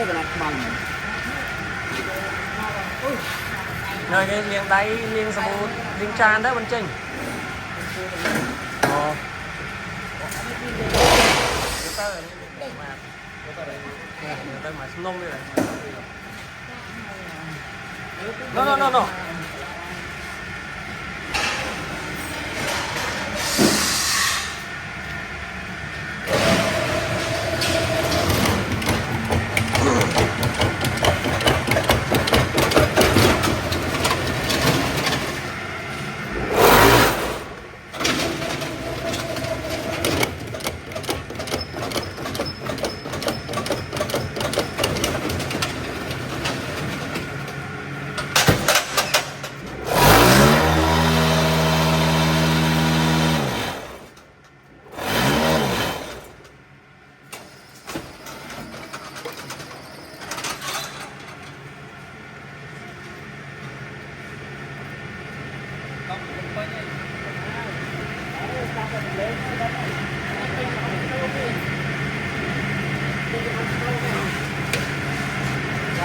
đấy cái này mỏng nơi cái miếng đáy miếng sầu miếng tràn đó bên trên tới mà nông đây này no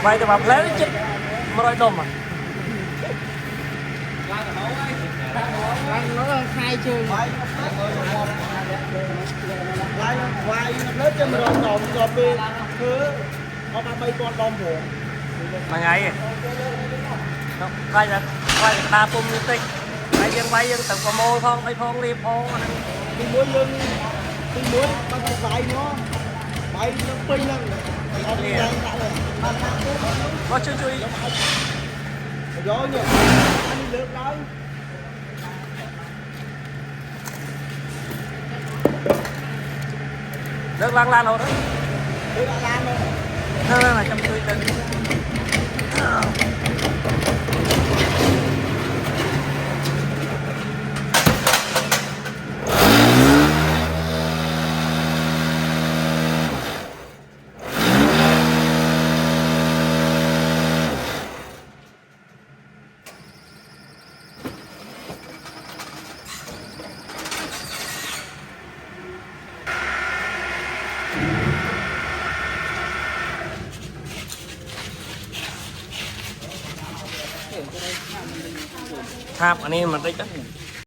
vậy thì bập lấy chết mà rồi đom à nó là hai trường lại vài lớp cho mình đòn rồi về thứ có ba mấy con đom hổ mà ngày nó coi là đa phun như tinh ai dân bay dân tự có môi phong bay phong liệp phong đi muối bắt đầu bay nó bay nó pin lên có chui gió nhiều anh đi lượt đấy nước lan lan rồi đó lượt lan rồi nó là trong chui tinh tháp anh em mà tích á